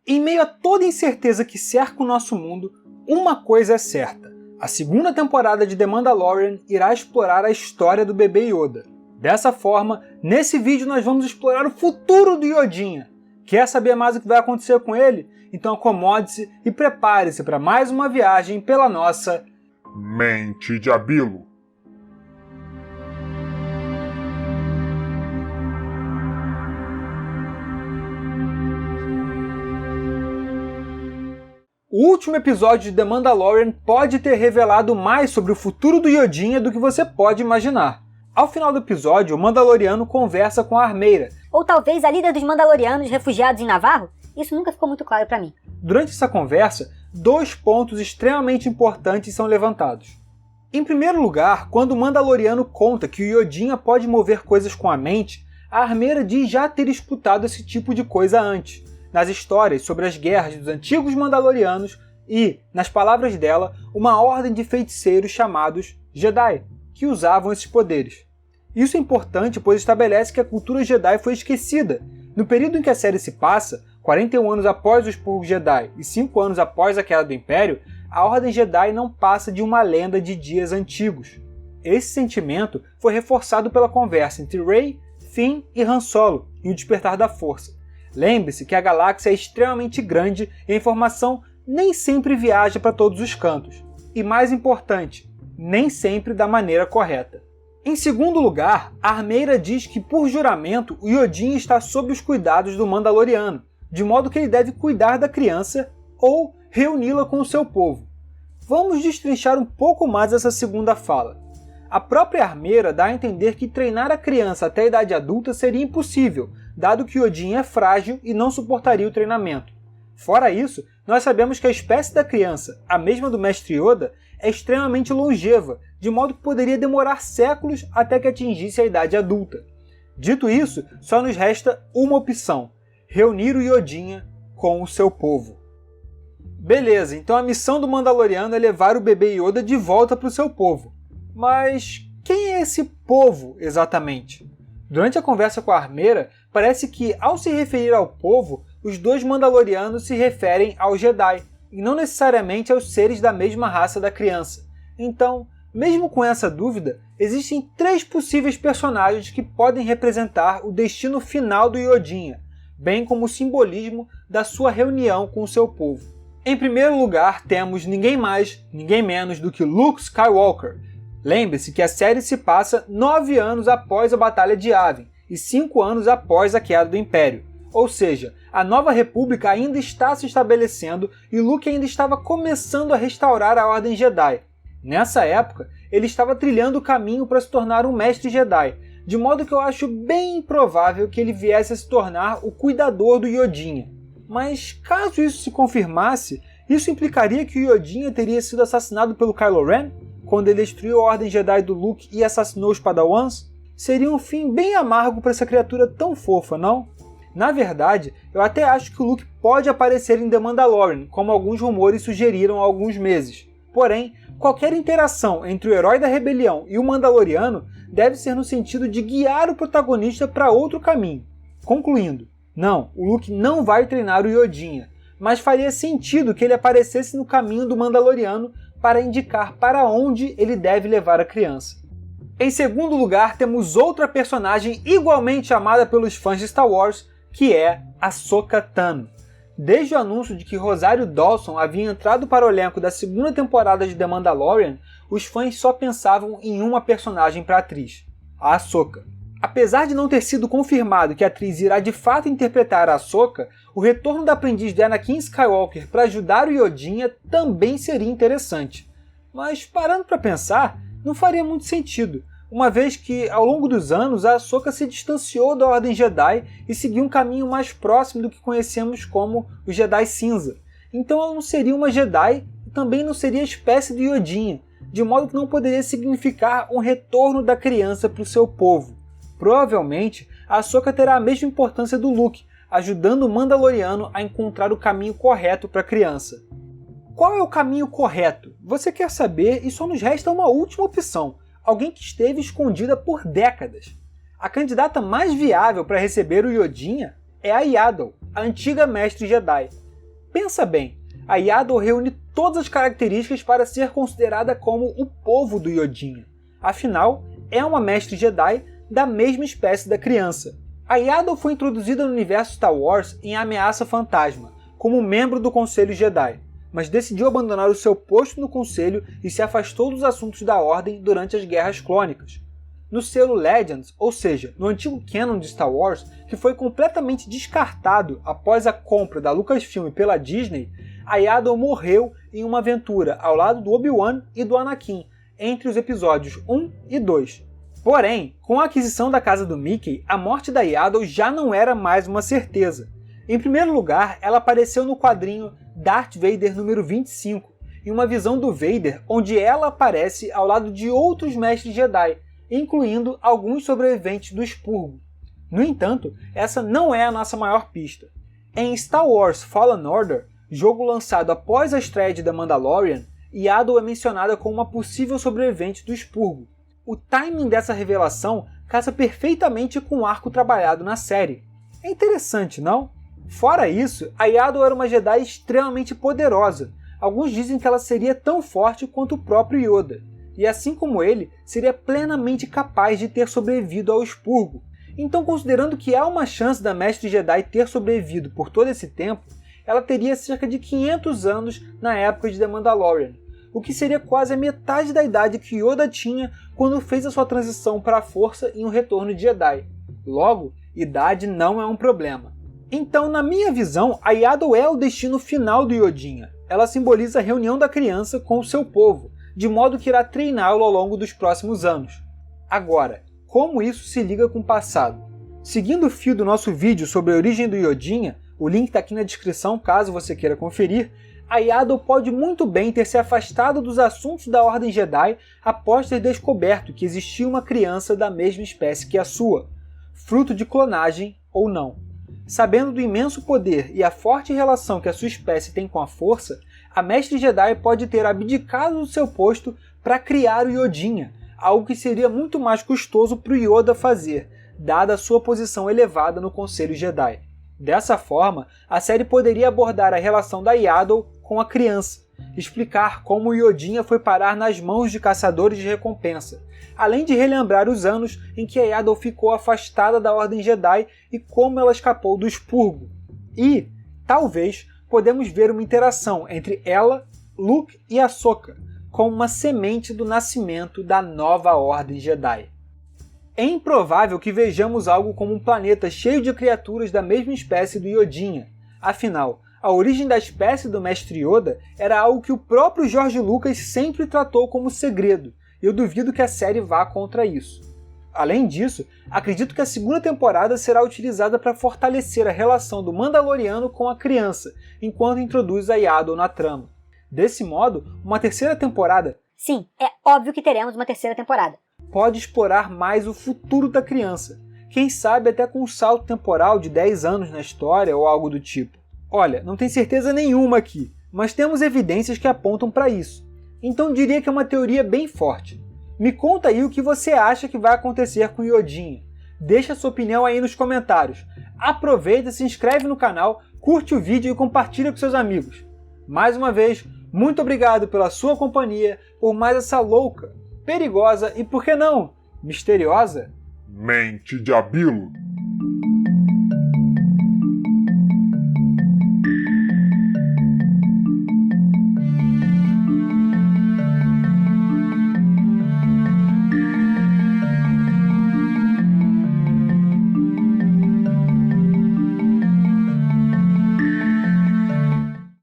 Em meio a toda incerteza que cerca o nosso mundo, uma coisa é certa. A segunda temporada de The Mandalorian irá explorar a história do bebê Yoda. Dessa forma, nesse vídeo nós vamos explorar o futuro do Yodinha. Quer saber mais o que vai acontecer com ele? Então acomode-se e prepare-se para mais uma viagem pela nossa Mente de Abilo. O último episódio de The Mandalorian pode ter revelado mais sobre o futuro do Yodinha do que você pode imaginar. Ao final do episódio, o Mandaloriano conversa com a Armeira. Ou talvez a líder dos Mandalorianos refugiados em Navarro? Isso nunca ficou muito claro para mim. Durante essa conversa, 2 pontos extremamente importantes são levantados. Em primeiro lugar, quando o Mandaloriano conta que o Yodinha pode mover coisas com a mente, a Armeira diz já ter escutado esse tipo de coisa antes, nas histórias sobre as guerras dos antigos Mandalorianos e, nas palavras dela, uma ordem de feiticeiros chamados Jedi, que usavam esses poderes. Isso é importante pois estabelece que a cultura Jedi foi esquecida. No período em que a série se passa, 41 anos após o expurgo Jedi e 5 anos após a queda do Império, a Ordem Jedi não passa de uma lenda de dias antigos. Esse sentimento foi reforçado pela conversa entre Rey, Finn e Han Solo em O Despertar da Força. Lembre-se que a galáxia é extremamente grande e a informação nem sempre viaja para todos os cantos. E mais importante, nem sempre da maneira correta. Em segundo lugar, a Armeira diz que por juramento o Yodinha está sob os cuidados do Mandaloriano, de modo que ele deve cuidar da criança ou reuni-la com o seu povo. Vamos destrinchar um pouco mais essa segunda fala. A própria Armeira dá a entender que treinar a criança até a idade adulta seria impossível, dado que Yodinha é frágil e não suportaria o treinamento. Fora isso, nós sabemos que a espécie da criança, a mesma do Mestre Yoda, é extremamente longeva, de modo que poderia demorar séculos até que atingisse a idade adulta. Dito isso, só nos resta uma opção: reunir o Yodinha com o seu povo. Beleza, então a missão do Mandaloriano é levar o bebê Yoda de volta para o seu povo. Mas quem é esse povo exatamente? Durante a conversa com a Armeira, parece que, ao se referir ao povo, os 2 Mandalorianos se referem aos Jedi, e não necessariamente aos seres da mesma raça da criança. Então, mesmo com essa dúvida, existem 3 possíveis personagens que podem representar o destino final do Yodinha, bem como o simbolismo da sua reunião com o seu povo. Em primeiro lugar, temos ninguém mais, ninguém menos do que Luke Skywalker. Lembre-se que a série se passa 9 anos após a Batalha de Yavin e 5 anos após a queda do Império. Ou seja, a Nova República ainda está se estabelecendo e Luke ainda estava começando a restaurar a Ordem Jedi. Nessa época, ele estava trilhando o caminho para se tornar um Mestre Jedi, de modo que eu acho bem improvável que ele viesse a se tornar o cuidador do Yodinha. Mas caso isso se confirmasse, isso implicaria que o Yodinha teria sido assassinado pelo Kylo Ren, quando ele destruiu a Ordem Jedi do Luke e assassinou os Padawans? Seria um fim bem amargo para essa criatura tão fofa, não? Na verdade, eu até acho que o Luke pode aparecer em The Mandalorian, como alguns rumores sugeriram há alguns meses. Porém, qualquer interação entre o herói da rebelião e o Mandaloriano deve ser no sentido de guiar o protagonista para outro caminho. Concluindo, não, o Luke não vai treinar o Yodinha, mas faria sentido que ele aparecesse no caminho do Mandaloriano para indicar para onde ele deve levar a criança. Em segundo lugar, temos outra personagem igualmente amada pelos fãs de Star Wars, que é Ahsoka Tano. Desde o anúncio de que Rosário Dawson havia entrado para o elenco da segunda temporada de The Mandalorian, os fãs só pensavam em uma personagem para a atriz, a Ahsoka. Apesar de não ter sido confirmado que a atriz irá de fato interpretar a Ahsoka, o retorno da aprendiz de Anakin Skywalker para ajudar o Yodinha também seria interessante. Mas parando para pensar, não faria muito sentido, uma vez que, ao longo dos anos, a Ahsoka se distanciou da Ordem Jedi e seguiu um caminho mais próximo do que conhecemos como o Jedi Cinza. Então ela não seria uma Jedi e também não seria a espécie de Yodinha, de modo que não poderia significar um retorno da criança para o seu povo. Provavelmente, a Ahsoka terá a mesma importância do Luke, ajudando o Mandaloriano a encontrar o caminho correto para a criança. Qual é o caminho correto? Você quer saber e só nos resta uma última opção, alguém que esteve escondida por décadas. A candidata mais viável para receber o Yodinha é a Yaddle, a antiga Mestre Jedi. Pensa bem, a Yaddle reúne todas as características para ser considerada como o povo do Yodinha. Afinal, é uma mestre Jedi da mesma espécie da criança. A Yaddle foi introduzida no universo Star Wars em Ameaça Fantasma, como membro do Conselho Jedi, mas decidiu abandonar o seu posto no Conselho e se afastou dos assuntos da Ordem durante as Guerras Clônicas. No selo Legends, ou seja, no antigo canon de Star Wars, que foi completamente descartado após a compra da Lucasfilm pela Disney, a Yaddle morreu em uma aventura ao lado do Obi-Wan e do Anakin, entre os episódios 1 e 2. Porém, com a aquisição da casa do Mickey, a morte da Yaddle já não era mais uma certeza. Em primeiro lugar, ela apareceu no quadrinho Darth Vader número 25, em uma visão do Vader onde ela aparece ao lado de outros mestres Jedi, incluindo alguns sobreviventes do expurgo. No entanto, essa não é a nossa maior pista. Em Star Wars Fallen Order, jogo lançado após a estreia de The Mandalorian, Yaddle é mencionada como uma possível sobrevivente do expurgo. O timing dessa revelação casa perfeitamente com o arco trabalhado na série. É interessante, não? Fora isso, a Yaddle era uma Jedi extremamente poderosa. Alguns dizem que ela seria tão forte quanto o próprio Yoda, e assim como ele, seria plenamente capaz de ter sobrevivido ao expurgo. Então, considerando que há uma chance da Mestre Jedi ter sobrevivido por todo esse tempo, ela teria cerca de 500 anos na época de The Mandalorian, o que seria quase a metade da idade que Yoda tinha quando fez a sua transição para a Força em Um Retorno de Jedi. Logo, idade não é um problema. Então, na minha visão, a Yaddle é o destino final do Yodinha. Ela simboliza a reunião da criança com o seu povo, de modo que irá treiná-lo ao longo dos próximos anos. Agora, como isso se liga com o passado? Seguindo o fio do nosso vídeo sobre a origem do Yodinha, o link está aqui na descrição caso você queira conferir, a Yaddle pode muito bem ter se afastado dos assuntos da Ordem Jedi após ter descoberto que existia uma criança da mesma espécie que a sua, fruto de clonagem ou não. Sabendo do imenso poder e a forte relação que a sua espécie tem com a Força, a Mestre Jedi pode ter abdicado do seu posto para criar o Yodinha, algo que seria muito mais custoso para o Yoda fazer, dada a sua posição elevada no Conselho Jedi. Dessa forma, a série poderia abordar a relação da Yaddle com a criança, explicar como o Yodinha foi parar nas mãos de caçadores de recompensa, além de relembrar os anos em que a Yaddle ficou afastada da Ordem Jedi e como ela escapou do expurgo. E, talvez, podemos ver uma interação entre ela, Luke e Ahsoka, como uma semente do nascimento da nova Ordem Jedi. É improvável que vejamos algo como um planeta cheio de criaturas da mesma espécie do Yodinha. Afinal, a origem da espécie do Mestre Yoda era algo que o próprio George Lucas sempre tratou como segredo, e eu duvido que a série vá contra isso. Além disso, acredito que a segunda temporada será utilizada para fortalecer a relação do Mandaloriano com a criança, enquanto introduz a Yaddle na trama. Desse modo, uma terceira temporada... Sim, é óbvio que teremos uma terceira temporada. Pode explorar mais o futuro da criança, quem sabe até com um salto temporal de 10 anos na história ou algo do tipo. Olha, não tem certeza nenhuma aqui, mas temos evidências que apontam para isso, então diria que é uma teoria bem forte. Me conta aí o que você acha que vai acontecer com o Yodinha. Deixa sua opinião aí nos comentários. Aproveita, se inscreve no canal, curte o vídeo e compartilha com seus amigos. Mais uma vez, muito obrigado pela sua companhia, por mais essa louca, perigosa e, por que não, misteriosa Mente de Abilo.